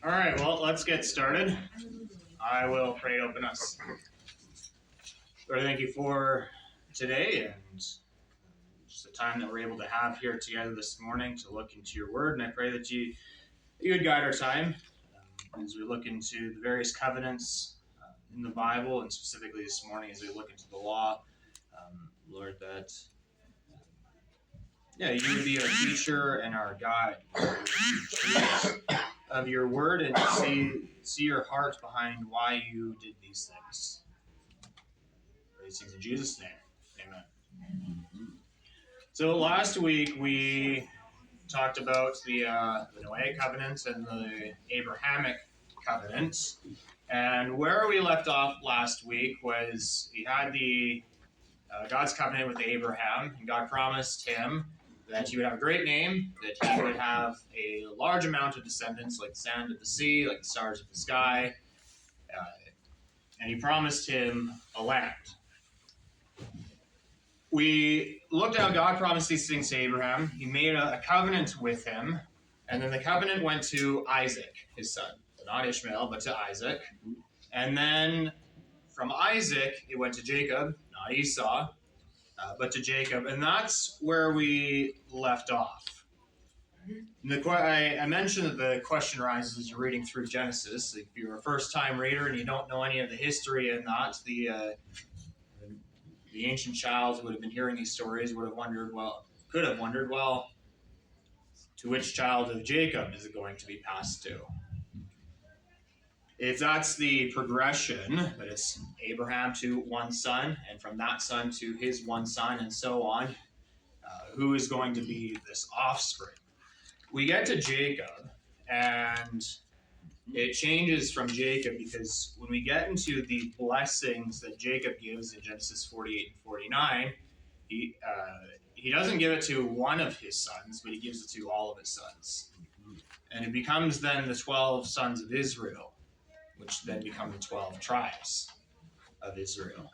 All right, well, let's get started. I will pray to open us. Lord, thank you for today and just the time that we're able to have here together this morning to look into your word. And I pray that you would guide our time as we look into the various covenants in the Bible, and specifically this morning as we look into the law. Lord, that you would be our teacher and our guide of your word, and see your heart behind why you did these things. Praise things in Jesus' name. Amen. So last week we talked about the Noahic covenant and the Abrahamic covenant. And where we left off last week was he had the God's covenant with Abraham, and God promised him that he would have a great name, that he would have a large amount of descendants like the sand of the sea, like the stars of the sky, and he promised him a land. We looked at how God promised these things to Abraham. He made a covenant with him, and then the covenant went to Isaac, his son. So not Ishmael, but to Isaac. And then from Isaac, it went to Jacob, not Esau, but to Jacob. And that's where we left off. I mentioned that the question arises as you're reading through Genesis. If you're a first-time reader and you don't know any of the history in that, the ancient child who would have been hearing these stories could have wondered, to which child of Jacob is it going to be passed to? If that's the progression, that it's Abraham to one son, and from that son to his one son, and so on, who is going to be this offspring? We get to Jacob, and it changes from Jacob, because when we get into the blessings that Jacob gives in Genesis 48 and 49, he doesn't give it to one of his sons, but he gives it to all of his sons. And it becomes then the 12 sons of Israel, which then become the 12 tribes of Israel.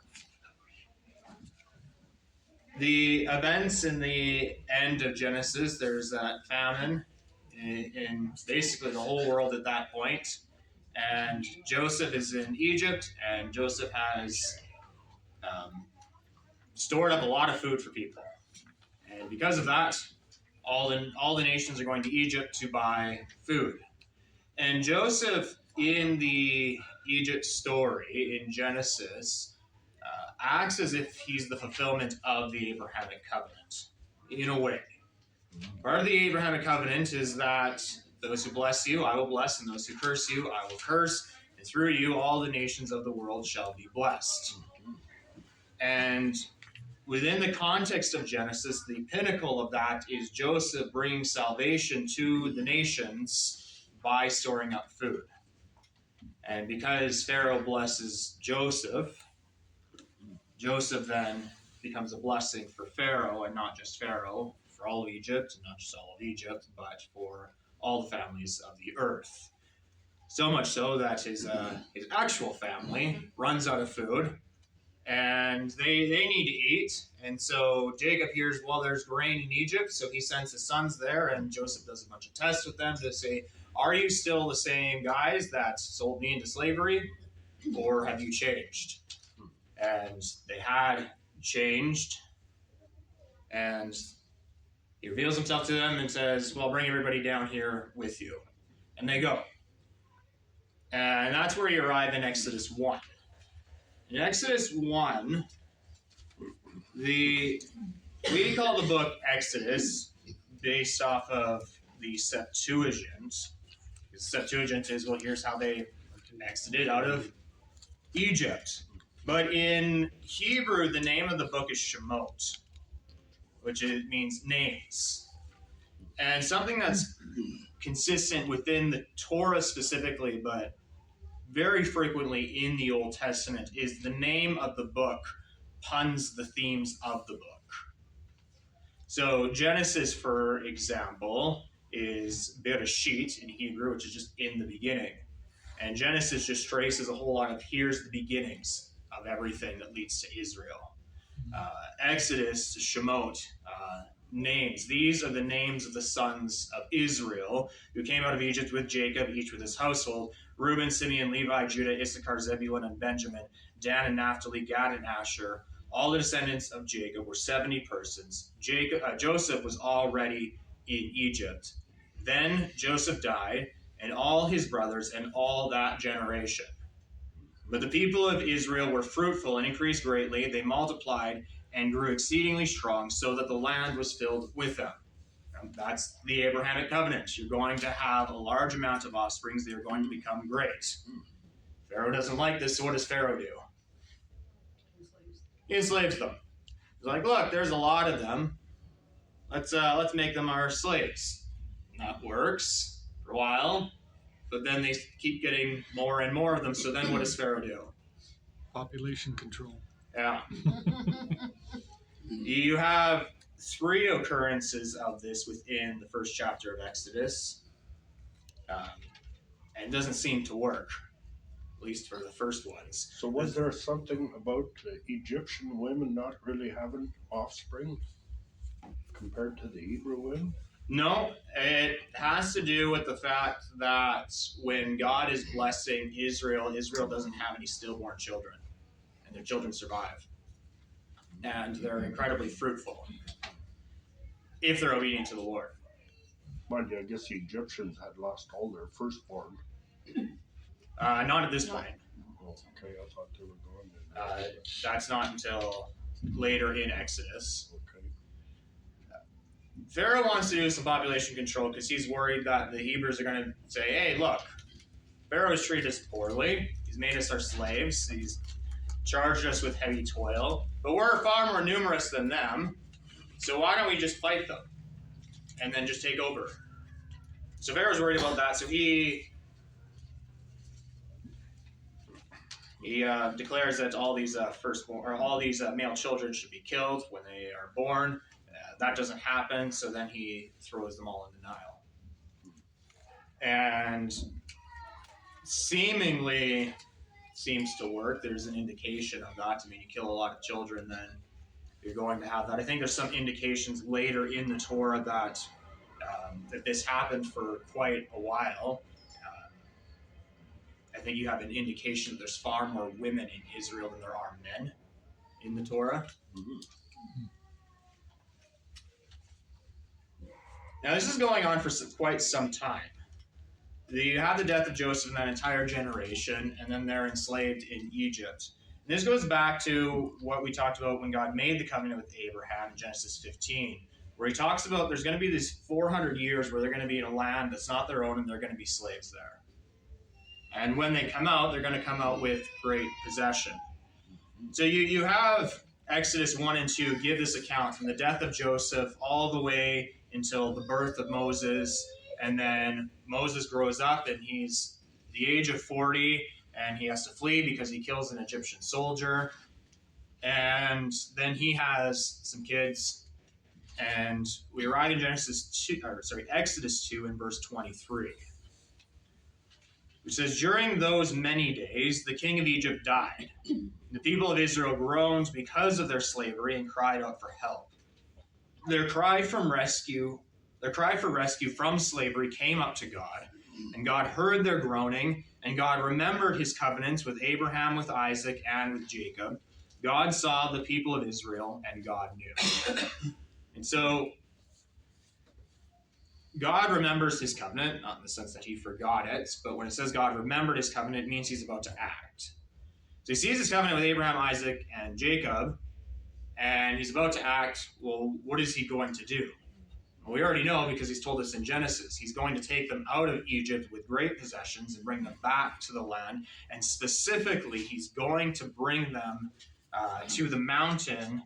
The events in the end of Genesis, there's that famine in basically the whole world at that point. And Joseph is in Egypt, and Joseph has stored up a lot of food for people. And because of that, all the nations are going to Egypt to buy food. And Joseph, in the Egypt story in Genesis, acts as if he's the fulfillment of the Abrahamic covenant, in a way. Part of the Abrahamic covenant is that those who bless you, I will bless, and those who curse you, I will curse, and through you all the nations of the world shall be blessed. And within the context of Genesis, the pinnacle of that is Joseph bringing salvation to the nations by storing up food. And because Pharaoh blesses Joseph, Joseph then becomes a blessing for Pharaoh, and not just Pharaoh, for all of Egypt, and not just all of Egypt, but for all the families of the earth. So much so that his actual family runs out of food, and they need to eat. And so Jacob hears, well, there's grain in Egypt, so he sends his sons there, and Joseph does a bunch of tests with them to say, are you still the same guys that sold me into slavery, or have you changed? And they had changed, and he reveals himself to them and says, well, bring everybody down here with you. And they go. And that's where you arrive in Exodus 1. In Exodus 1, we call the book Exodus based off of the Septuagint. The Septuagint is, well, here's how they exited out of Egypt. But in Hebrew, the name of the book is Shemot, which means names. And something that's consistent within the Torah specifically, but very frequently in the Old Testament, is the name of the book puns the themes of the book. So Genesis, for example, is Bereshit in Hebrew, which is just in the beginning. And Genesis just traces a whole lot of here's the beginnings of everything that leads to Israel. Exodus, Shemot, names. These are the names of the sons of Israel who came out of Egypt with Jacob, each with his household: Reuben, Simeon, Levi, Judah, Issachar, Zebulun, and Benjamin, Dan and Naphtali, Gad and Asher. All the descendants of Jacob were 70 persons. Joseph was already in Egypt. Then Joseph died, and all his brothers, and all that generation. But the people of Israel were fruitful and increased greatly. They multiplied and grew exceedingly strong, so that the land was filled with them. And that's the Abrahamic covenant. You're going to have a large amount of offsprings. They're going to become great. Pharaoh doesn't like this, so what does Pharaoh do? He enslaves them. He's like, look, there's a lot of them. Let's make them our slaves. And that works for a while, but then they keep getting more and more of them. So then what does Pharaoh do? Population control. Yeah. You have 3 occurrences of this within the first chapter of Exodus. And it doesn't seem to work, at least for the first ones. So was there something about Egyptian women not really having offspring compared to the Hebrew women? No, it has to do with the fact that when God is blessing Israel, Israel doesn't have any stillborn children, and their children survive. And they're incredibly fruitful if they're obedient to the Lord. Mind you, I guess the Egyptians had lost all their firstborn. Not at this point. Oh, okay, I thought they were going. That's not until later in Exodus. Okay. Pharaoh wants to do some population control because he's worried that the Hebrews are going to say, hey, look, Pharaoh has treated us poorly. He's made us our slaves. He's charged us with heavy toil. But we're far more numerous than them. So why don't we just fight them and then just take over? So Pharaoh's worried about that. So he declares that all these firstborn, or all these male children should be killed when they are born. That doesn't happen, so then he throws them all in the Nile. And seemingly seems to work. There's an indication of that. I mean, you kill a lot of children, then you're going to have that. I think there's some indications later in the Torah that that this happened for quite a while. I think you have an indication that there's far more women in Israel than there are men in the Torah. Mm-hmm. Now, this is going on for quite some time. You have the death of Joseph and that entire generation, and then they're enslaved in Egypt. And this goes back to what we talked about when God made the covenant with Abraham in Genesis 15, where he talks about there's going to be these 400 years where they're going to be in a land that's not their own, and they're going to be slaves there. And when they come out, they're going to come out with great possession. So you have Exodus 1 and 2 give this account from the death of Joseph all the way until the birth of Moses. And then Moses grows up and he's the age of 40 and he has to flee because he kills an Egyptian soldier. And then he has some kids. And we arrive in Exodus 2 in verse 23. Which says, during those many days, the king of Egypt died. The people of Israel groaned because of their slavery and cried out for help. Their cry for rescue from slavery came up to God, and God heard their groaning, and God remembered his covenants with Abraham, with Isaac, and with Jacob. God saw the people of Israel, and God knew. And so, God remembers his covenant, not in the sense that he forgot it, but when it says God remembered his covenant, it means he's about to act. So he sees his covenant with Abraham, Isaac, and Jacob, and he's about to act. Well, what is he going to do? Well, we already know because he's told us in Genesis. He's going to take them out of Egypt with great possessions and bring them back to the land, and specifically, he's going to bring them to the mountain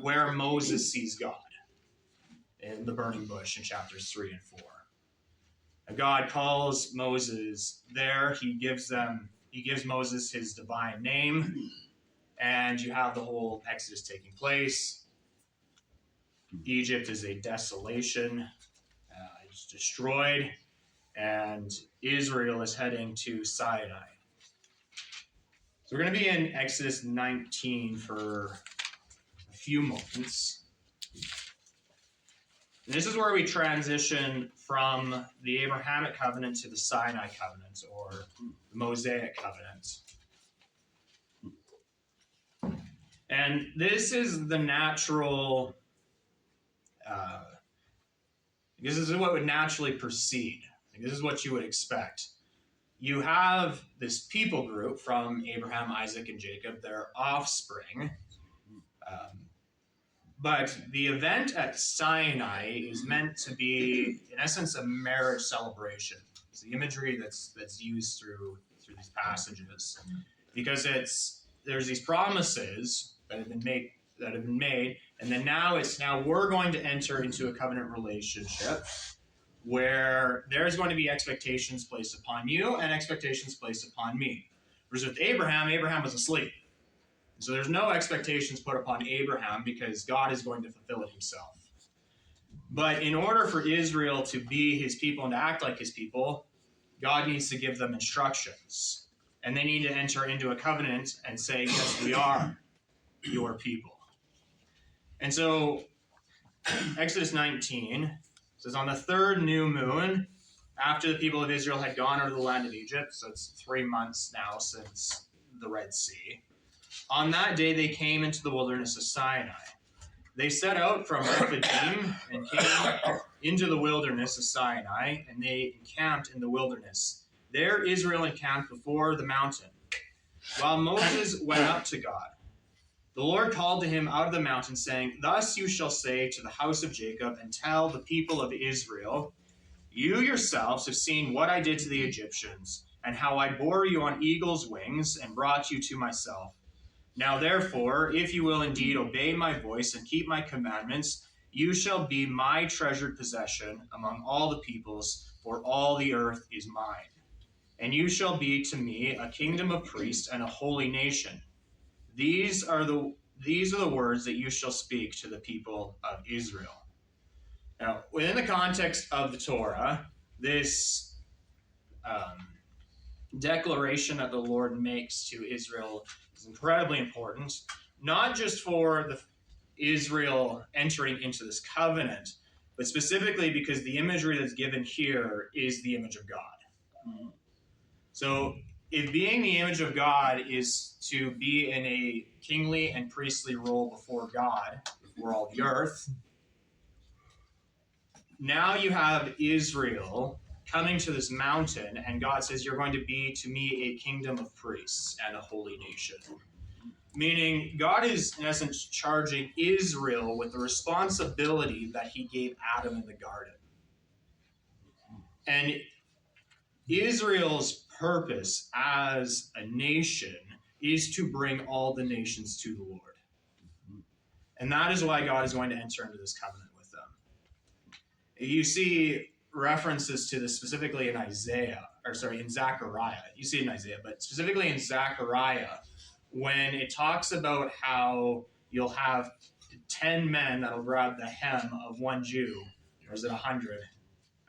where Moses sees God. In the burning bush in chapters 3 and 4. And God calls Moses there. He gives Moses his divine name, and you have the whole Exodus taking place. Egypt is a desolation. It's destroyed, and Israel is heading to Sinai. So we're going to be in Exodus 19 for a few moments. And this is where we transition from the Abrahamic covenant to the Sinai covenant, or the Mosaic covenant. And this is the natural, this is what would naturally proceed. This is what you would expect. You have this people group from Abraham, Isaac, and Jacob, their offspring. But the event at Sinai is meant to be, in essence, a marriage celebration. It's the imagery that's used through these passages, because there's these promises that have been made, and then now we're going to enter into a covenant relationship where there's going to be expectations placed upon you and expectations placed upon me. Whereas with Abraham was asleep. So there's no expectations put upon Abraham because God is going to fulfill it himself. But in order for Israel to be his people and to act like his people, God needs to give them instructions. And they need to enter into a covenant and say, yes, we are your people. And so Exodus 19 says, on the third new moon, after the people of Israel had gone out of the land of Egypt, so it's 3 months now since the Red Sea, on that day they came into the wilderness of Sinai. They set out from Rephidim and came into the wilderness of Sinai, and they encamped in the wilderness. There Israel encamped before the mountain, while Moses went up to God. The Lord called to him out of the mountain, saying, thus you shall say to the house of Jacob, and tell the people of Israel, you yourselves have seen what I did to the Egyptians, and how I bore you on eagle's wings and brought you to myself. Now therefore, if you will indeed obey my voice and keep my commandments, you shall be my treasured possession among all the peoples, for all the earth is mine. And you shall be to me a kingdom of priests and a holy nation. These are the words that you shall speak to the people of Israel. Now, within the context of the Torah, this declaration that the Lord makes to Israel is incredibly important, not just for the Israel entering into this covenant, but specifically because the imagery that's given here is the image of God. Mm-hmm. So if being the image of God is to be in a kingly and priestly role before God, before all the earth, now you have Israel coming to this mountain, and God says, you're going to be to me a kingdom of priests and a holy nation. Meaning, God is, in essence, charging Israel with the responsibility that he gave Adam in the garden. And Israel's purpose as a nation is to bring all the nations to the Lord. And that is why God is going to enter into this covenant with them. You see references to this specifically in Zechariah. You see it in Isaiah, but specifically in Zechariah, when it talks about how you'll have 10 men that'll grab the hem of one Jew, or is it 100?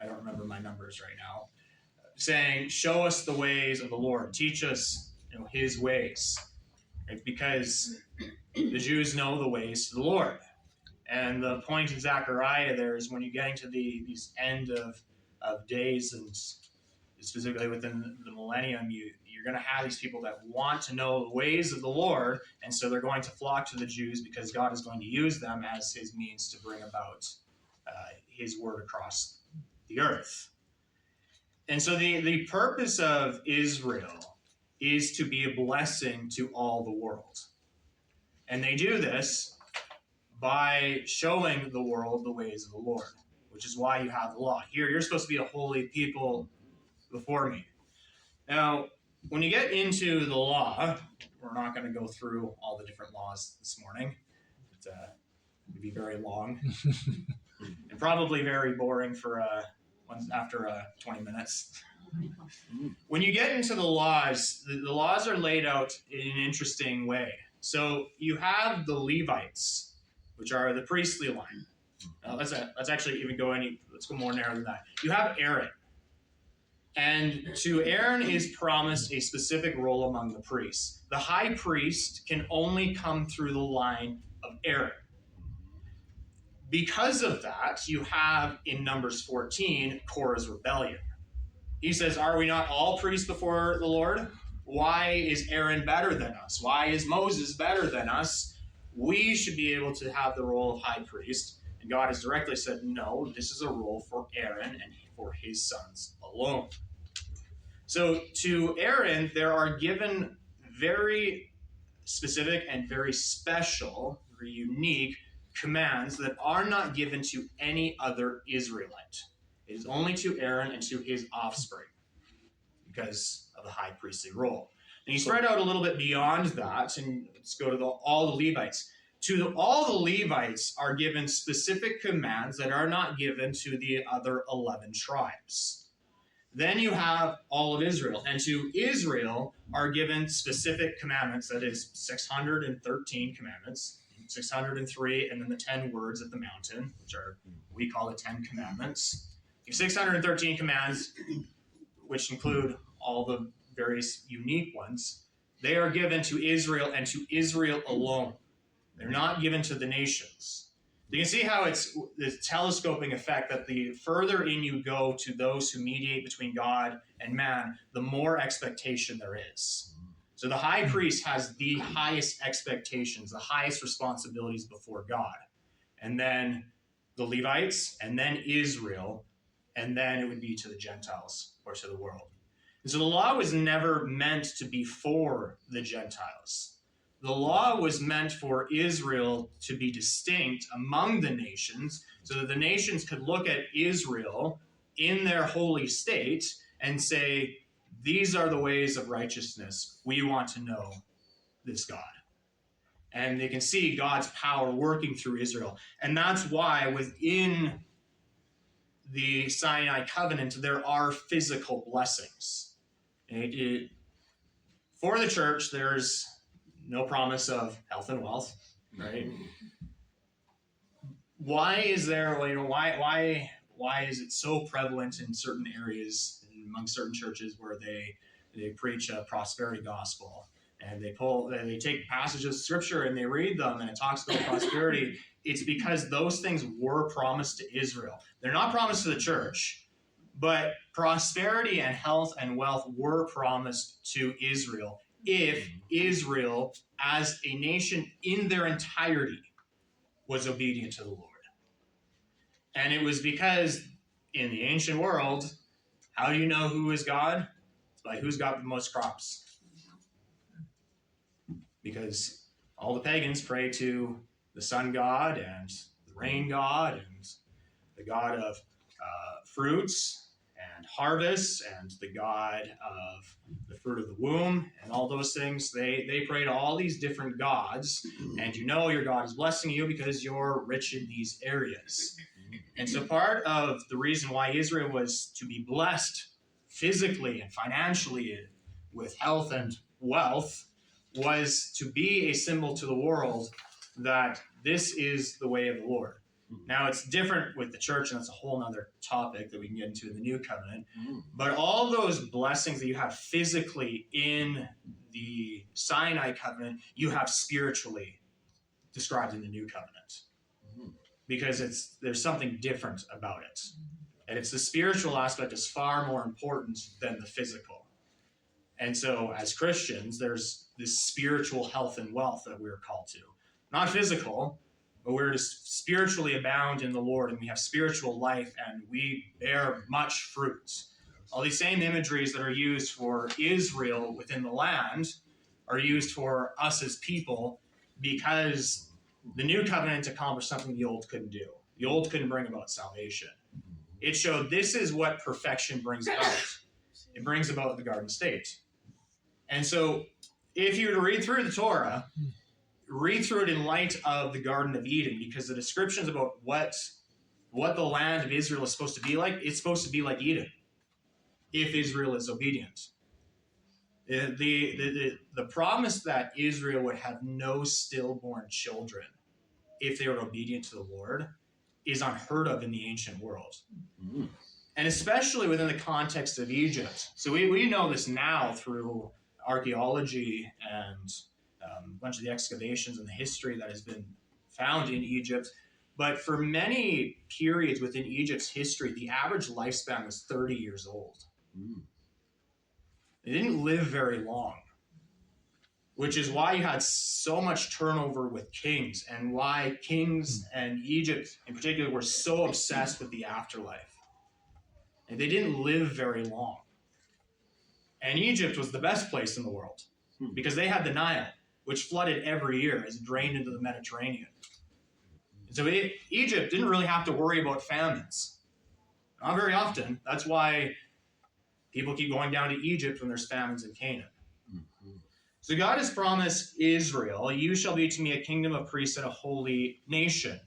I don't remember my numbers right now. Saying, show us the ways of the Lord. Teach us, his ways. Right? Because the Jews know the ways to the Lord. And the point in Zechariah there is when you get into these end of days, and specifically within the millennium, you're going to have these people that want to know the ways of the Lord, and so they're going to flock to the Jews because God is going to use them as his means to bring about his word across the earth. And so the purpose of Israel is to be a blessing to all the world. And they do this by showing the world the ways of the Lord, which is why you have the law. Here, you're supposed to be a holy people before me. Now, when you get into the law, we're not going to go through all the different laws this morning. It would be very long and probably very boring for after 20 minutes. When you get into the laws are laid out in an interesting way. So you have the Levites, which are the priestly line. Let's actually even let's go more narrow than that. You have Aaron. And to Aaron is promised a specific role among the priests. The high priest can only come through the line of Aaron. Because of that, you have in Numbers 14, Korah's rebellion. He says, are we not all priests before the Lord? Why is Aaron better than us? Why is Moses better than us? We should be able to have the role of high priest. And God has directly said, no, this is a role for Aaron and for his sons alone. So to Aaron, there are given very specific and very special, very unique commands that are not given to any other Israelite. It is only to Aaron and to his offspring because of the high priestly role. And you spread out a little bit beyond that, and let's go to all the Levites. All the Levites are given specific commands that are not given to the other 11 tribes. Then you have all of Israel, and to Israel are given specific commandments, that is 613 commandments, 603, and then the 10 words at the mountain, which are, we call the 10 commandments. 613 commands, which include all the various unique ones, they are given to Israel and to Israel alone. They're not given to the nations. You can see how it's this telescoping effect that the further in you go to those who mediate between God and man, the more expectation there is. So the high priest has the highest expectations, the highest responsibilities before God. And then the Levites, and then Israel, and then it would be to the Gentiles or to the world. And so the law was never meant to be for the Gentiles. The law was meant for Israel to be distinct among the nations so that the nations could look at Israel in their holy state and say, these are the ways of righteousness. We want to know this God. And they can see God's power working through Israel. And that's why within the Sinai covenant, there are physical blessings. For the church, there's no promise of health and wealth, right? Why is there, why is it so prevalent in certain areas and among certain churches where they preach a prosperity gospel and they take passages of scripture and they read them and it talks about prosperity? It's because those things were promised to Israel. They're not promised to the church, but prosperity and health and wealth were promised to Israel if Israel, as a nation in their entirety, was obedient to the Lord. And it was because in the ancient world, how do you know who is God? It's by who's got the most crops. Because all the pagans pray to the sun god and the rain god and the god of fruits and harvests and the god of the fruit of the womb and all those things. They pray to all these different gods, and you know your God is blessing you because you're rich in these areas. And so part of the reason why Israel was to be blessed physically and financially with health and wealth was to be a symbol to the world that this is the way of the Lord. Now, it's different with the church, and that's a whole other topic that we can get into in the New Covenant. But all those blessings that you have physically in the Sinai Covenant, you have spiritually described in the New Covenant. Because there's something different about it. And it's the spiritual aspect is far more important than the physical. And so, as Christians, there's this spiritual health and wealth that we're called to. Not physical, but we're to spiritually abound in the Lord, and we have spiritual life, and we bear much fruit. All these same imageries that are used for Israel within the land are used for us as people because the new covenant accomplished something the old couldn't do. The old couldn't bring about salvation. It showed this is what perfection brings about. It brings about the garden state. And so if you were to read through the Torah, read through it in light of the Garden of Eden, because the descriptions about what the land of Israel is supposed to be like, it's supposed to be like Eden, if Israel is obedient. The promise that Israel would have no stillborn children if they were obedient to the Lord is unheard of in the ancient world. And especially within the context of Egypt. So we know this now through archaeology and a bunch of the excavations and the history that has been found in Egypt. But for many periods within Egypt's history, the average lifespan was 30 years old. They didn't live very long, which is why you had so much turnover with kings, and why kings and Egypt in particular were so obsessed with the afterlife. And they didn't live very long. And Egypt was the best place in the world because they had the Nile, which flooded every year as it drained into the Mediterranean. And so Egypt didn't really have to worry about famines. Not very often. That's why people keep going down to Egypt when there's famines in Canaan. So God has promised Israel, you shall be to me a kingdom of priests and a holy nation.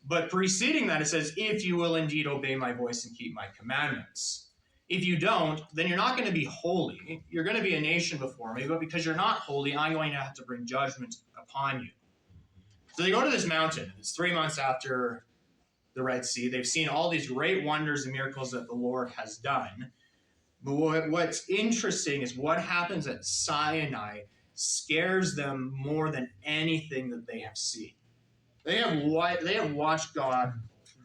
But preceding that, it says, if you will indeed obey my voice and keep my commandments. If you don't, then you're not going to be holy. You're going to be a nation before me, but because you're not holy, I'm going to have to bring judgment upon you. So they go to this mountain. It's 3 months after the Red Sea. They've seen all these great wonders and miracles that the Lord has done. But what's interesting is what happens at Sinai scares them more than anything that they have seen. They have watched God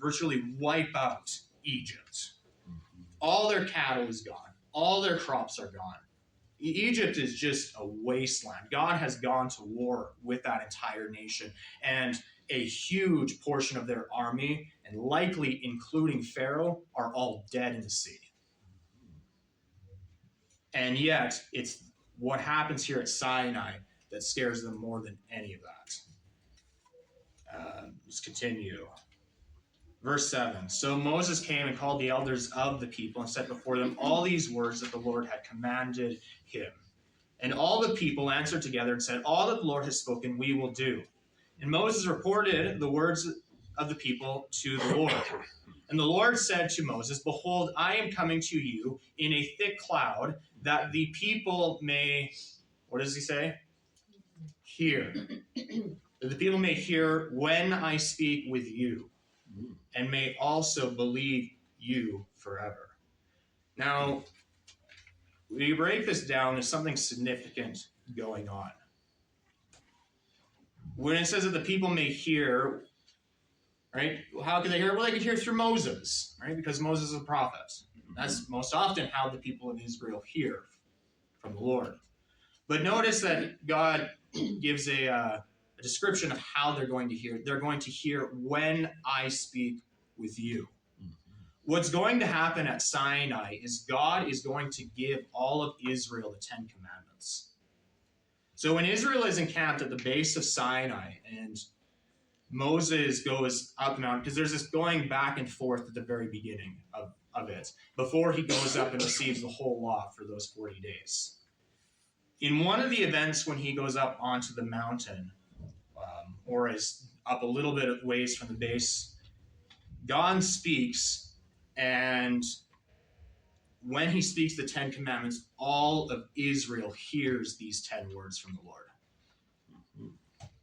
virtually wipe out Egypt. All their cattle is gone. All their crops are gone. Egypt is just a wasteland. God has gone to war with that entire nation, and a huge portion of their army, and likely including Pharaoh, are all dead in the sea. And yet, it's what happens here at Sinai that scares them more than any of that. Let's continue. Verse 7. So Moses came and called the elders of the people and set before them all these words that the Lord had commanded him. And all the people answered together and said, all that the Lord has spoken, we will do. And Moses reported the words of the people to the Lord. And the Lord said to Moses, behold, I am coming to you in a thick cloud, that the people may, what does he say? Hear. That the people may hear when I speak with you, and may also believe you forever. Now, when you break this down, there's something significant going on. When it says that the people may hear, right? How could they hear? Well, they could hear through Moses, right? Because Moses is a prophet. That's most often how the people of Israel hear from the Lord. But notice that God gives a description of how they're going to hear. They're going to hear when I speak with you. What's going to happen at Sinai is God is going to give all of Israel the 10 Commandments. So when Israel is encamped at the base of Sinai and Moses goes up the mountain, because there's this going back and forth at the very beginning of it, before he goes up and receives the whole law for those 40 days. In one of the events when he goes up onto the mountain, or is up a little bit of ways from the base, God speaks, and when he speaks the 10 Commandments, all of Israel hears these 10 words from the Lord.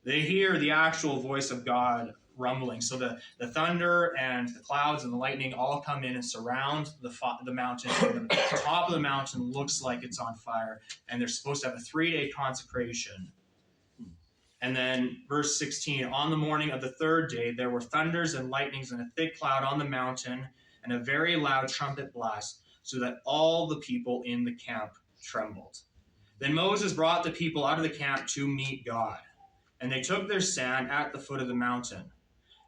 They hear the actual voice of God rumbling. So the thunder and the clouds and the lightning all come in and surround the mountain. And the top of the mountain looks like it's on fire, and they're supposed to have a 3-day consecration. And then verse 16, on the morning of the 3rd day, there were thunders and lightnings and a thick cloud on the mountain and a very loud trumpet blast, so that all the people in the camp trembled. Then Moses brought the people out of the camp to meet God, and they took their stand at the foot of the mountain.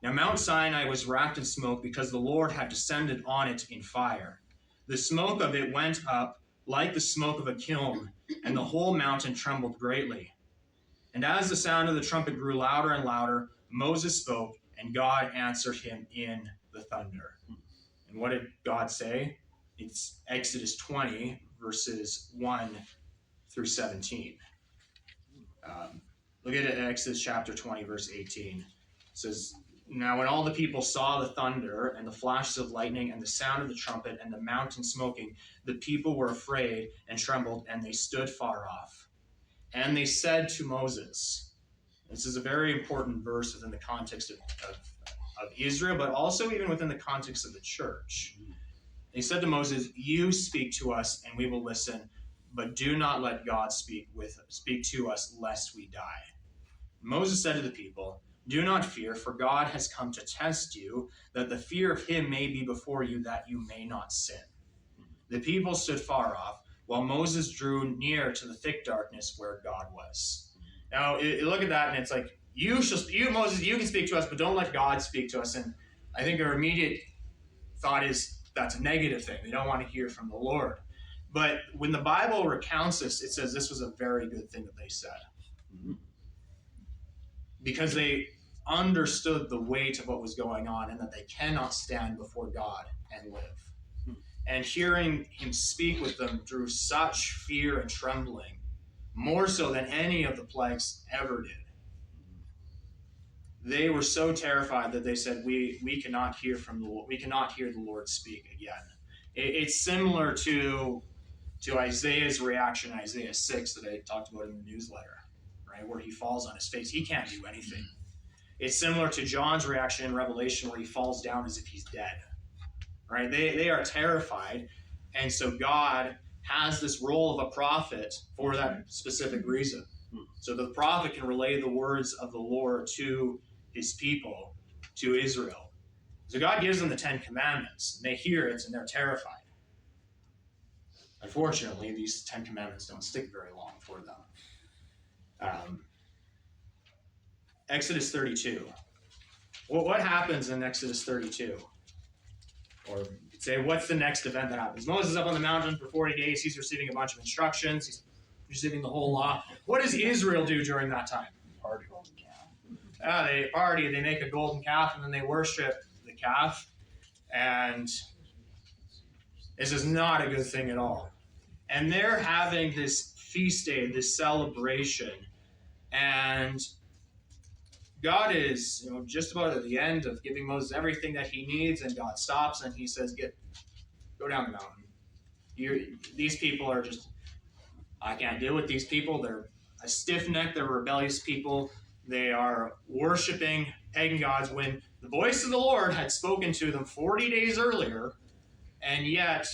Now Mount Sinai was wrapped in smoke because the Lord had descended on it in fire. The smoke of it went up like the smoke of a kiln, and the whole mountain trembled greatly. And as the sound of the trumpet grew louder and louder, Moses spoke, and God answered him in the thunder. And what did God say? It's Exodus 20, verses 1 through 17. Look at it, Exodus chapter 20, verse 18. It says, now when all the people saw the thunder and the flashes of lightning and the sound of the trumpet and the mountain smoking, the people were afraid and trembled, and they stood far off. And they said to Moses, this is a very important verse within the context of Israel, but also even within the context of the church. They said to Moses, you speak to us and we will listen, but do not let God speak to us lest we die. Moses said to the people, Do not fear, for God has come to test you, that the fear of him may be before you, that you may not sin. The people stood far off, while Moses drew near to the thick darkness where God was. Now, you look at that, and it's like, you, Moses, you can speak to us, but don't let God speak to us. And I think our immediate thought is that's a negative thing. They don't want to hear from the Lord. But when the Bible recounts this, it says this was a very good thing that they said. Because they understood the weight of what was going on and that they cannot stand before God and live. And hearing him speak with them drew such fear and trembling, more so than any of the plagues ever did. They were so terrified that they said, we cannot hear from the Lord. We cannot hear the Lord speak again. It's similar to Isaiah's reaction in Isaiah 6 that I talked about in the newsletter, right, where he falls on his face. He can't do anything. It's similar to John's reaction in Revelation where he falls down as if he's dead, right? They are terrified, and so God has this role of a prophet for that specific reason. So the prophet can relay the words of the Lord to his people, to Israel. So God gives them the 10 Commandments, and they hear it, and they're terrified. Unfortunately, these 10 Commandments don't stick very long for them. Exodus 32. Well, what happens in Exodus 32? Or you could say, what's the next event that happens? Moses is up on the mountain for 40 days. He's receiving a bunch of instructions. He's receiving the whole law. What does Israel do during that time? Party. They party. They make a golden calf, and then they worship the calf. And this is not a good thing at all. And they're having this feast day, this celebration. And God is, just about at the end of giving Moses everything that he needs, and God stops and he says, go down the mountain. These people are just, I can't deal with these people. They're a stiff-necked, they're rebellious people. They are worshiping pagan gods when the voice of the Lord had spoken to them 40 days earlier, and yet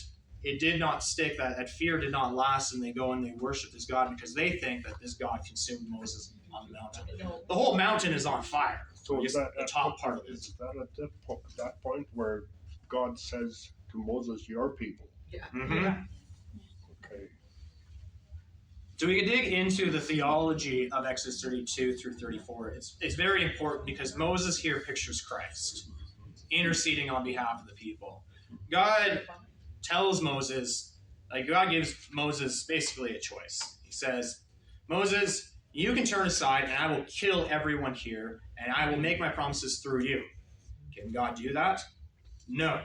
it did not stick. That fear did not last, and they go and they worship this God because they think that this God consumed Moses on the mountain. The whole mountain is on fire. So just that the top part of it. Is that at that point where God says to Moses, your people? Yeah. Mm-hmm. Okay. So we can dig into the theology of Exodus 32 through 34. It's very important because Moses here pictures Christ interceding on behalf of the people. God tells Moses, God gives Moses basically a choice. He says, Moses, you can turn aside and I will kill everyone here and I will make my promises through you. Can God do that? No,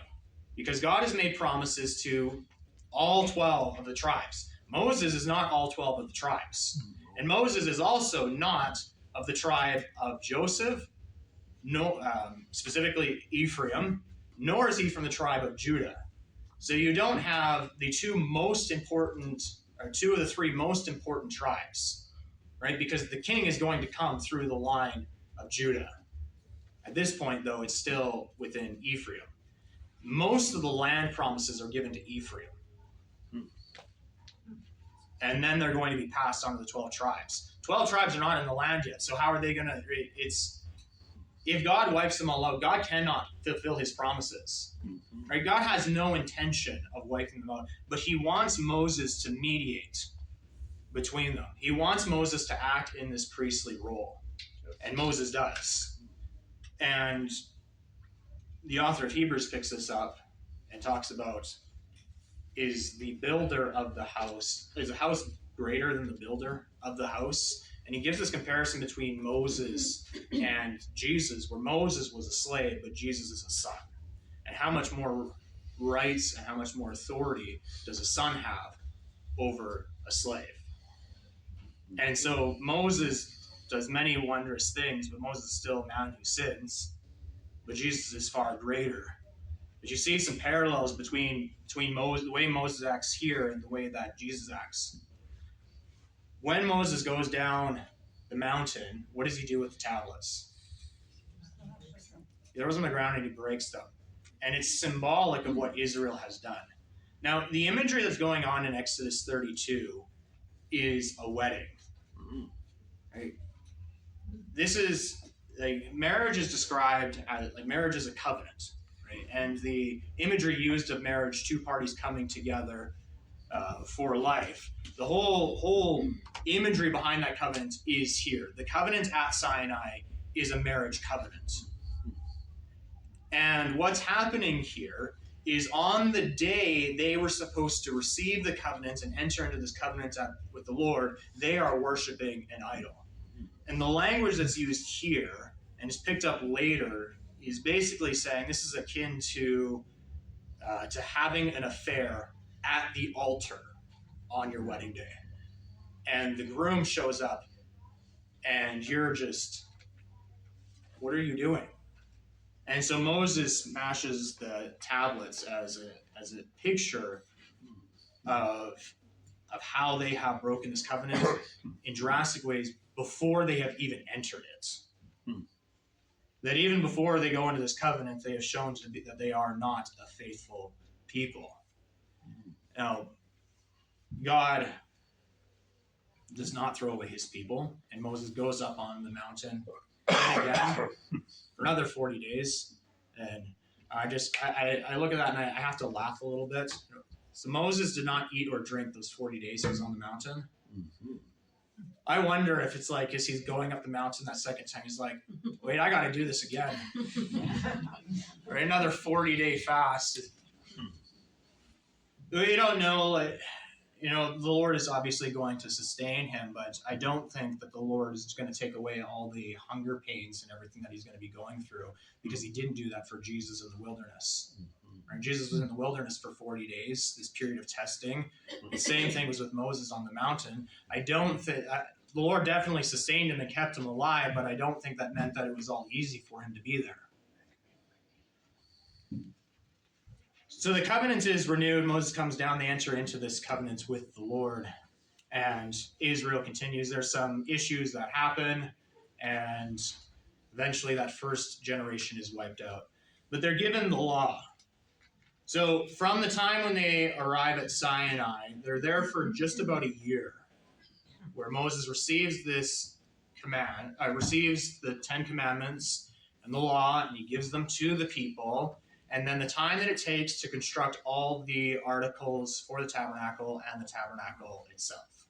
because God has made promises to all 12 of the tribes. Moses is not all 12 of the tribes. And Moses is also not of the tribe of Joseph, specifically Ephraim, nor is he from the tribe of Judah. So you don't have the two of the three most important tribes, right? Because the king is going to come through the line of Judah. At this point, though, it's still within Ephraim. Most of the land promises are given to Ephraim. And then they're going to be passed on to the 12 tribes. 12 tribes are not in the land yet, so how are they going to... If God wipes them all out, God cannot fulfill his promises. Right? God has no intention of wiping them out, but he wants Moses to mediate between them. He wants Moses to act in this priestly role, and Moses does. And the author of Hebrews picks this up and talks about, is the builder of the house, is the house greater than the builder of the house? And he gives this comparison between Moses and Jesus, where Moses was a slave, but Jesus is a son. And how much more rights and how much more authority does a son have over a slave? And so Moses does many wondrous things, but Moses is still a man who sins. But Jesus is far greater. But you see some parallels between Moses, the way Moses acts here and the way that Jesus acts. When Moses goes down the mountain, what does he do with the tablets? He throws them on the ground and he breaks them. And it's symbolic of what Israel has done. Now, the imagery that's going on in Exodus 32 is a wedding. Right? This is like marriage is described as like marriage is a covenant, right? And the imagery used of marriage, two parties coming together for life. The whole imagery behind that covenant is here. The covenant at Sinai is a marriage covenant. And what's happening here is on the day they were supposed to receive the covenant and enter into this covenant with the Lord, they are worshiping an idol. And the language that's used here and is picked up later is basically saying this is akin to having an affair at the altar on your wedding day. And the groom shows up and you're just, what are you doing? And so Moses smashes the tablets as a picture of how they have broken this covenant in drastic ways before they have even entered it. That even before they go into this covenant, they have shown that they are not a faithful people. Now, God does not throw away his people, and Moses goes up on the mountain again for another 40 days. And I look at that and I have to laugh a little bit. So Moses did not eat or drink those 40 days he was on the mountain. I wonder if it's like, as he's going up the mountain that second time, he's like, wait, I got to do this again. Or another 40-day fast. We don't know, like, you know, the Lord is obviously going to sustain him, but I don't think that the Lord is going to take away all the hunger pains and everything that he's going to be going through, because he didn't do that for Jesus in the wilderness. Right? Jesus was in the wilderness for 40 days, this period of testing. The same thing was with Moses on the mountain. I don't think the Lord definitely sustained him and kept him alive, but I don't think that meant that it was all easy for him to be there. So the covenant is renewed. Moses comes down. They enter into this covenant with the Lord. And Israel continues. There's some issues that happen. And eventually that first generation is wiped out. But they're given the law. So from the time when they arrive at Sinai, they're there for just about a year, where Moses receives this command, receives the 10 Commandments and the law, and he gives them to the people. And then the time that it takes to construct all the articles for the tabernacle and the tabernacle itself.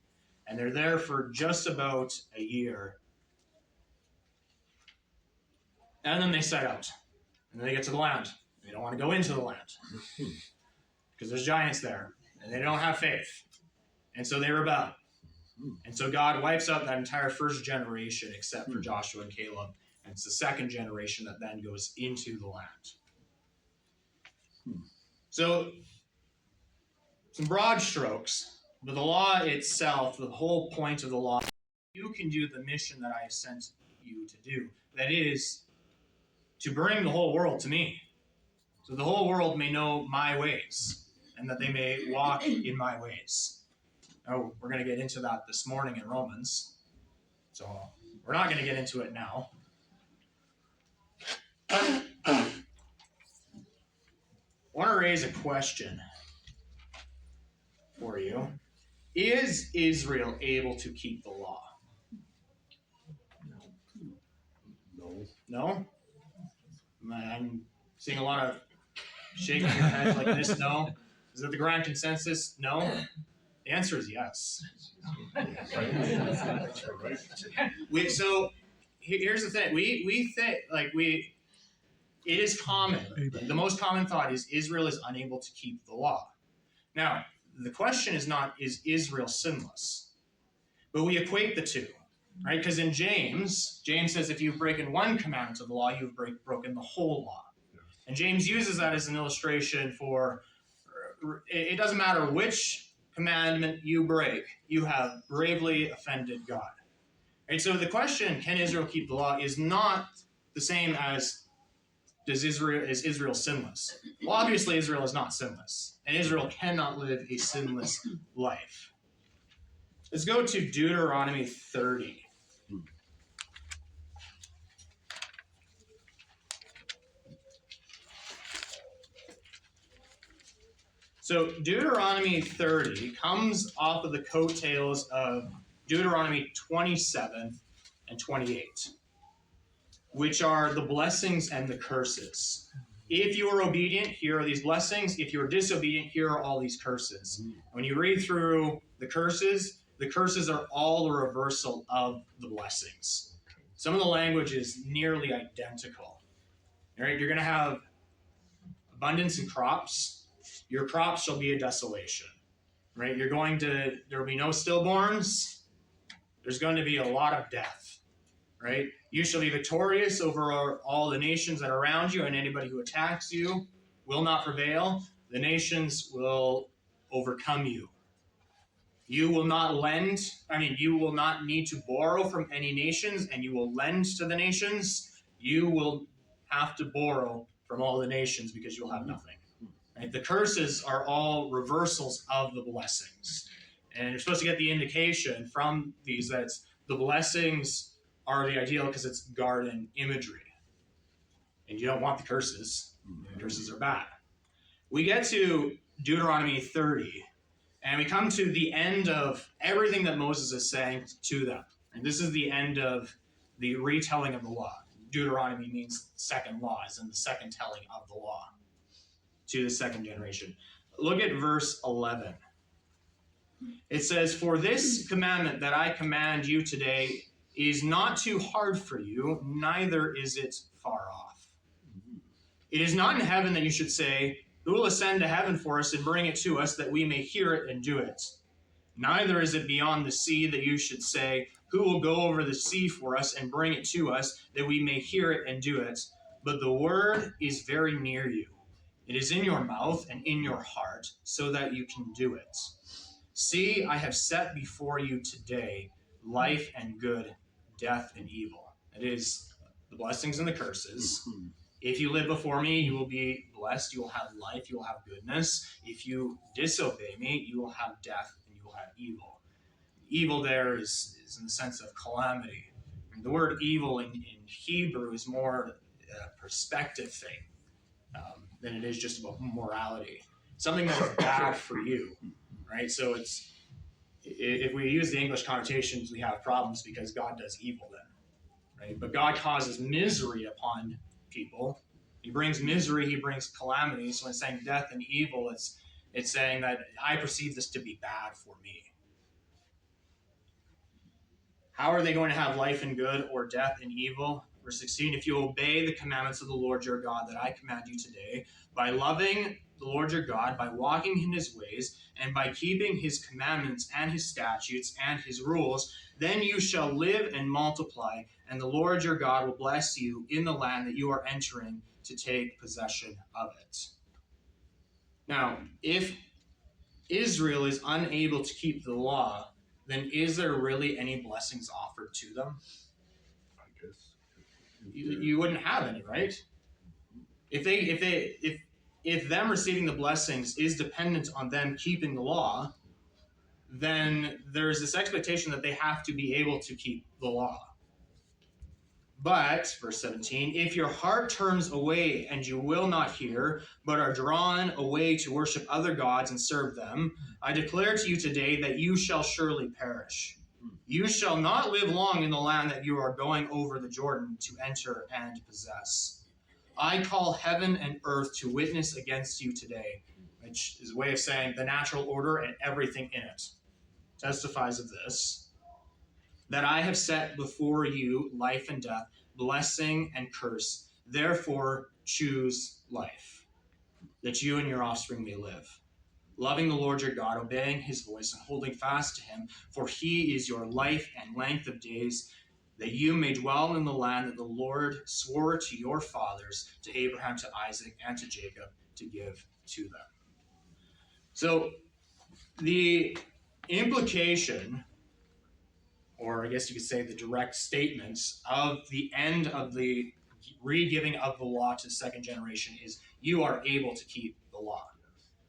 And they're there for just about a year. And then they set out. And then they get to the land. They don't want to go into the land. Because there's giants there. And they don't have faith. And so they rebel. And so God wipes out that entire first generation except for Joshua and Caleb. And it's the second generation that then goes into the land. So, some broad strokes, but the law itself, the whole point of the law, you can do the mission that I have sent you to do. That is, to bring the whole world to me, so the whole world may know my ways, and that they may walk in my ways. Now, we're going to get into that this morning in Romans, so we're not going to get into it now. I want to raise a question for you. Is Israel able to keep the law? No? I'm seeing a lot of shaking your head like this. No? Is that the grand consensus? No? The answer is yes. So here's the thing. We think, it is common. The most common thought is Israel is unable to keep the law. Now, the question is not, is Israel sinless? But we equate the two, right? Because in James says if you've broken one commandment of the law, you've broken the whole law. And James uses that as an illustration for, it doesn't matter which commandment you break, you have bravely offended God. Right? So the question, can Israel keep the law, is not the same as, is Israel sinless? Well, obviously Israel is not sinless, and Israel cannot live a sinless life. Let's go to Deuteronomy 30. So Deuteronomy 30 comes off of the coattails of Deuteronomy 27 and 28. which are the blessings and the curses. If you are obedient, here are these blessings. If you are disobedient, here are all these curses. When you read through the curses are all a reversal of the blessings. Some of the language is nearly identical. All right, you're going to have abundance in crops. Your crops shall be a desolation. Right? There will be no stillborns. There's going to be a lot of death. Right? You shall be victorious over all the nations that are around you, and anybody who attacks you will not prevail. The nations will overcome you. You will not need to borrow from any nations, and you will lend to the nations. You will have to borrow from all the nations because you'll have nothing. Right? The curses are all reversals of the blessings. And you're supposed to get the indication from these that the blessings are the ideal because it's garden imagery. And you don't want the curses. The curses are bad. We get to Deuteronomy 30, and we come to the end of everything that Moses is saying to them. And this is the end of the retelling of the law. Deuteronomy means second law, as in the second telling of the law to the second generation. Look at verse 11. It says, "For this commandment that I command you today is not too hard for you, neither is it far off. It is not in heaven that you should say, 'Who will ascend to heaven for us and bring it to us that we may hear it and do it?' Neither is it beyond the sea that you should say, 'Who will go over the sea for us and bring it to us that we may hear it and do it?' But the word is very near you. It is in your mouth and in your heart, so that you can do it. See, I have set before you today life and good, death and evil." It is the blessings and the curses. If you live before me, you will be blessed. You will have life. You will have goodness. If you disobey me, you will have death and you will have evil. Evil there is in the sense of calamity. And the word evil in Hebrew is more a perspective thing than it is just about morality. Something that is bad for you, right? So if we use the English connotations, we have problems because God does evil then, right? But God causes misery upon people. He brings misery, he brings calamity. So when it's saying death and evil, it's saying that I perceive this to be bad for me. How are they going to have life and good or death and evil? Verse 16, "If you obey the commandments of the Lord your God that I command you today, by loving the Lord your God, by walking in his ways, and by keeping his commandments and his statutes and his rules, then you shall live and multiply, and the Lord your God will bless you in the land that you are entering to take possession of it." Now, if Israel is unable to keep the law, then is there really any blessings offered to them? I guess. You wouldn't have any, right? If them receiving the blessings is dependent on them keeping the law, then there's this expectation that they have to be able to keep the law. But, verse 17, "If your heart turns away and you will not hear, but are drawn away to worship other gods and serve them, I declare to you today that you shall surely perish. You shall not live long in the land that you are going over the Jordan to enter and possess. I call heaven and earth to witness against you today," which is a way of saying the natural order and everything in it testifies of this, "that I have set before you life and death, blessing and curse. Therefore choose life, that you and your offspring may live, loving the Lord your God, obeying his voice, and holding fast to him, for he is your life and length of days, that you may dwell in the land that the Lord swore to your fathers, to Abraham, to Isaac, and to Jacob, to give to them." So the implication, or I guess you could say the direct statements of the end of the re-giving of the law to the second generation is you are able to keep the law.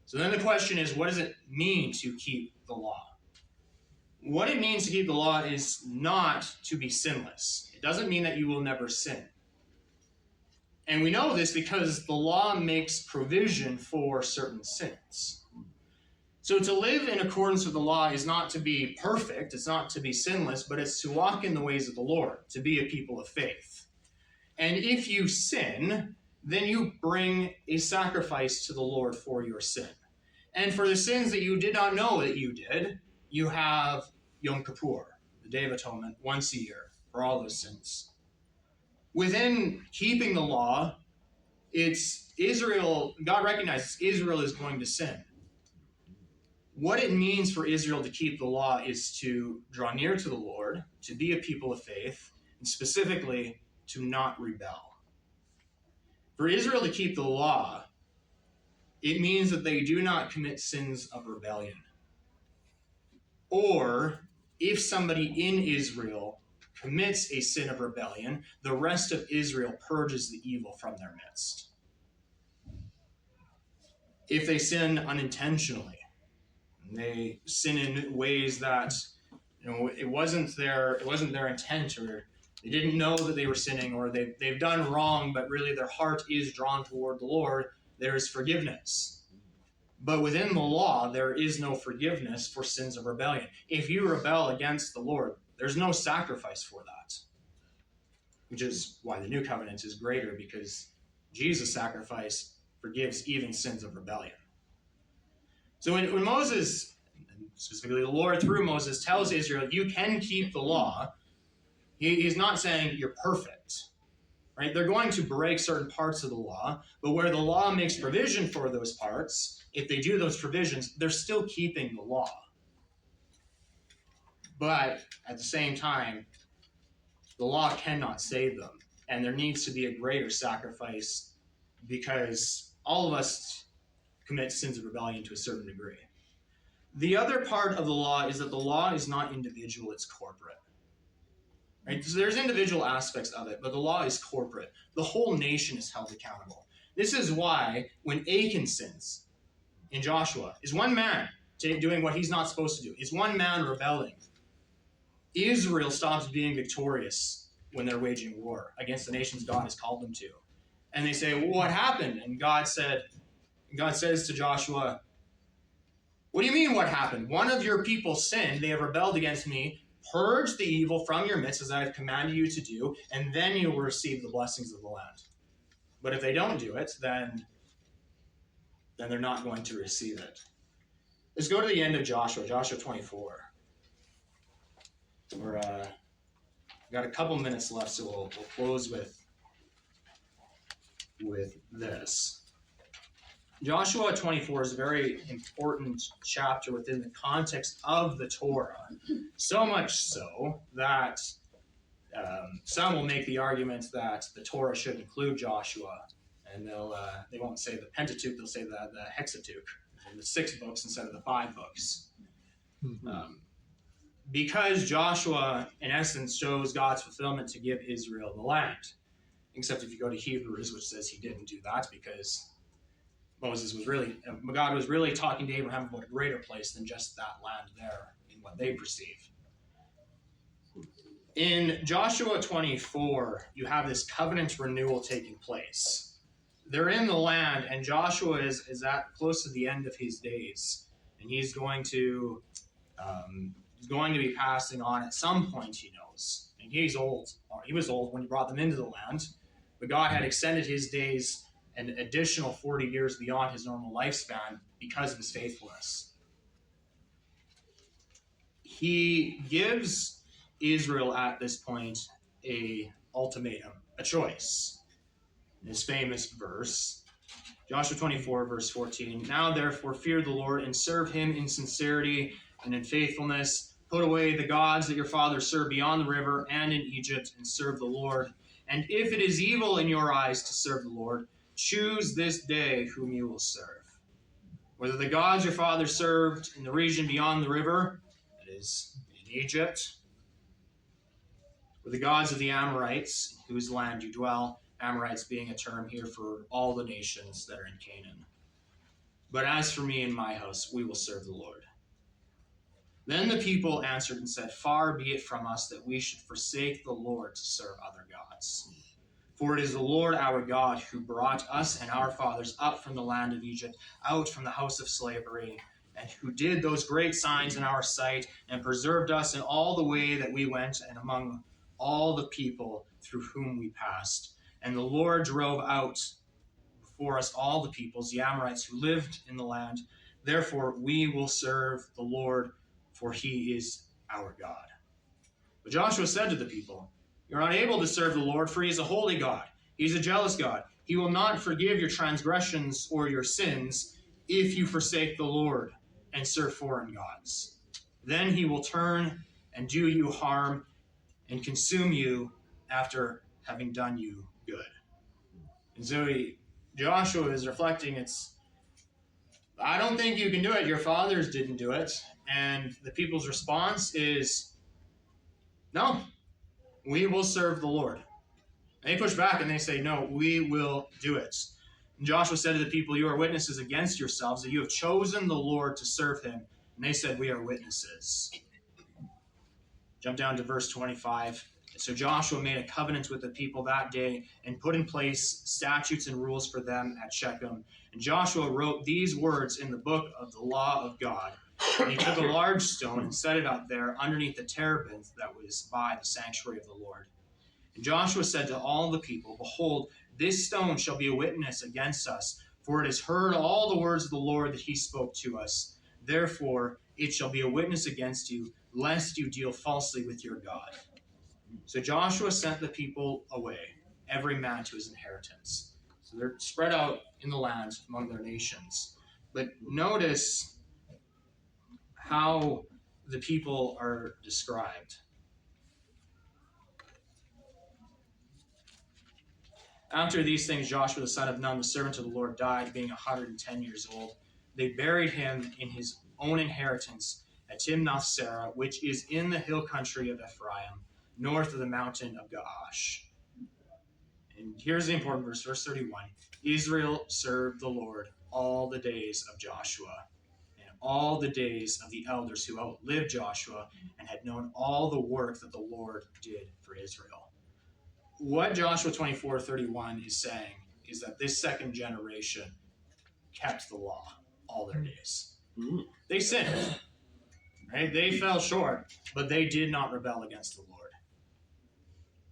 So then the question is, what does it mean to keep the law? What it means to keep the law is not to be sinless. It doesn't mean that you will never sin. And we know this because the law makes provision for certain sins. So to live in accordance with the law is not to be perfect, it's not to be sinless, but it's to walk in the ways of the Lord, to be a people of faith. And if you sin, then you bring a sacrifice to the Lord for your sin. And for the sins that you did not know that you did, you have Yom Kippur, the Day of Atonement, once a year for all those sins. Within keeping the law, it's Israel, God recognizes Israel is going to sin. What it means for Israel to keep the law is to draw near to the Lord, to be a people of faith, and specifically to not rebel. For Israel to keep the law, it means that they do not commit sins of rebellion. Or if somebody in Israel commits a sin of rebellion, the rest of Israel purges the evil from their midst. If they sin unintentionally, they sin in ways that it wasn't their intent, or they didn't know that they were sinning, or they've done wrong, but really their heart is drawn toward the Lord, there is forgiveness. But within the law, there is no forgiveness for sins of rebellion. If you rebel against the Lord, there's no sacrifice for that, which is why the new covenant is greater, because Jesus' sacrifice forgives even sins of rebellion. So when Moses, specifically the Lord through Moses, tells Israel, you can keep the law, he's not saying you're perfect. Right? They're going to break certain parts of the law, but where the law makes provision for those parts, if they do those provisions, they're still keeping the law. But at the same time, the law cannot save them, and there needs to be a greater sacrifice, because all of us commit sins of rebellion to a certain degree. The other part of the law is that the law is not individual, it's corporate. Right? So there's individual aspects of it, but the law is corporate. The whole nation is held accountable. This is why when Achan sins in Joshua, is one man doing what he's not supposed to do, is one man rebelling. Israel stops being victorious when they're waging war against the nations God has called them to. And they say, well, what happened? And God says to Joshua, what do you mean what happened? One of your people sinned, they have rebelled against me. Purge the evil from your midst as I have commanded you to do, and then you will receive the blessings of the land. But if they don't do it, then they're not going to receive it. Let's go to the end of Joshua 24. We're got a couple minutes left, so we'll close with this. Joshua 24 is a very important chapter within the context of the Torah. So much so that some will make the argument that the Torah should include Joshua, and they won't say the Pentateuch, they'll say the Hexateuch, the 6 books instead of the 5 books. Mm-hmm. Because Joshua, in essence, shows God's fulfillment to give Israel the land. Except if you go to Hebrews, which says he didn't do that because God was really talking to Abraham about a greater place than just that land there in what they perceive. In Joshua 24, you have this covenant renewal taking place. They're in the land, and Joshua is at close to the end of his days, and he's going to be passing on at some point, he knows. And he's old. He was old when he brought them into the land, but God had extended his days an additional 40 years beyond his normal lifespan because of his faithfulness. He gives Israel at this point a ultimatum, a choice. In his famous verse, Joshua 24, verse 14, now therefore fear the Lord and serve him in sincerity and in faithfulness. Put away the gods that your fathers served beyond the river and in Egypt, and serve the Lord. And if it is evil in your eyes to serve the Lord, choose this day whom you will serve. Whether the gods your fathers served in the region beyond the river, that is, in Egypt, or the gods of the Amorites, in whose land you dwell, Amorites being a term here for all the nations that are in Canaan. But as for me and my house, we will serve the Lord. Then the people answered and said, far be it from us that we should forsake the Lord to serve other gods. For it is the Lord our God who brought us and our fathers up from the land of Egypt, out from the house of slavery, and who did those great signs in our sight, and preserved us in all the way that we went, and among all the people through whom we passed. And the Lord drove out before us all the peoples, the Amorites who lived in the land. Therefore, we will serve the Lord, for he is our God. But Joshua said to the people, "You're not able to serve the Lord, for he is a holy God. He's a jealous God. He will not forgive your transgressions or your sins if you forsake the Lord and serve foreign gods. Then he will turn and do you harm and consume you after having done you good." And so Joshua is reflecting, I don't think you can do it. Your fathers didn't do it. And the people's response is, no, we will serve the Lord. And they push back and they say, no, we will do it. And Joshua said to the people, "You are witnesses against yourselves that you have chosen the Lord to serve him." And they said, "We are witnesses." Jump down to verse 25. So Joshua made a covenant with the people that day and put in place statutes and rules for them at Shechem. And Joshua wrote these words in the book of the law of God. And he took a large stone and set it up there underneath the terebinth that was by the sanctuary of the Lord. And Joshua said to all the people, "Behold, this stone shall be a witness against us, for it has heard all the words of the Lord that he spoke to us. Therefore, it shall be a witness against you, lest you deal falsely with your God." So Joshua sent the people away, every man to his inheritance. So they're spread out in the land among their nations. But notice how the people are described. After these things, Joshua the son of Nun, the servant of the Lord, died, being 110 years old. They buried him in his own inheritance at Timnath-serah, which is in the hill country of Ephraim, north of the mountain of Gaash. And here's the important verse, verse 31. Israel served the Lord all the days of Joshua, and all the days of the elders who outlived Joshua and had known all the work that the Lord did for Israel. What Joshua 24:31 is saying is that this second generation kept the law all their days. They sinned, right? They fell short, but they did not rebel against the Lord.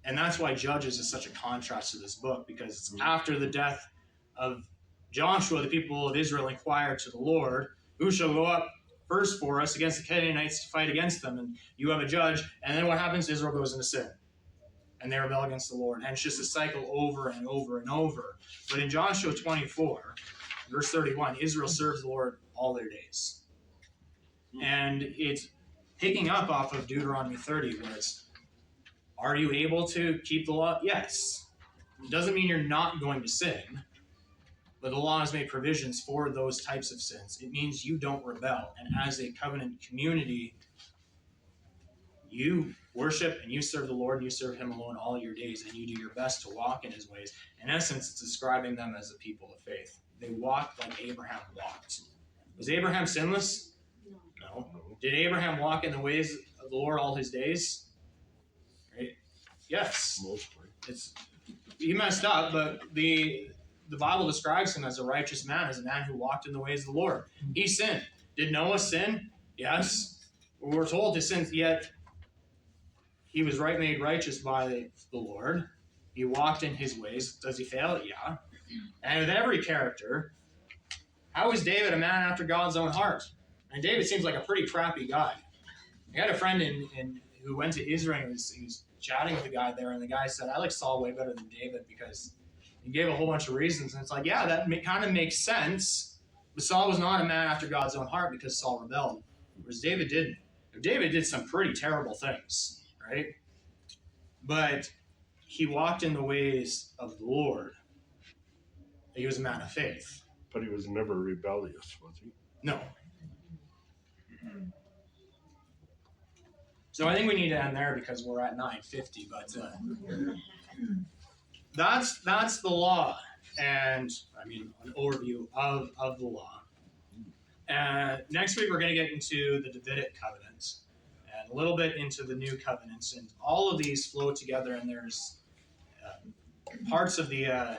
And that's why Judges is such a contrast to this book, because it's after the death of Joshua, the people of Israel inquired to the Lord, "Who shall go up first for us against the Canaanites to fight against them?" And you have a judge, and then what happens? Israel goes into sin. And they rebel against the Lord. And it's just a cycle over and over and over. But in Joshua 24, verse 31, Israel serves the Lord all their days. And it's picking up off of Deuteronomy 30, where it's, are you able to keep the law? Yes. It doesn't mean you're not going to sin, but the law has made provisions for those types of sins. It means you don't rebel. And as a covenant community, you worship and you serve the Lord and you serve him alone all your days, and you do your best to walk in his ways. In essence, it's describing them as a people of faith. They walked like Abraham walked. Was Abraham sinless? No. Did Abraham walk in the ways of the Lord all his days? Right? Yes. Mostly. He messed up, but the Bible describes him as a righteous man, as a man who walked in the ways of the Lord. He sinned. Did Noah sin? Yes. We're told to sin, yet he was made righteous by the Lord. He walked in his ways. Does he fail? Yeah. And with every character, how is David a man after God's own heart? And David seems like a pretty crappy guy. I had a friend who went to Israel, and he was chatting with the guy there, and the guy said, "I like Saul way better than David," because he gave a whole bunch of reasons. And it's like, yeah, that kind of makes sense. But Saul was not a man after God's own heart because Saul rebelled, whereas David didn't. David did some pretty terrible things. Right? But he walked in the ways of the Lord. He was a man of faith. But he was never rebellious, was he? No. So I think we need to end there because we're at 9:50. But that's the law, and an overview of the law. Next week we're going to get into the Davidic covenant. And a little bit into the new covenants, and all of these flow together. And there's parts of the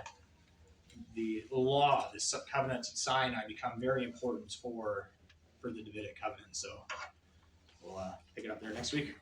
law, the covenant at Sinai, become very important for the Davidic covenant. So we'll pick it up there next week.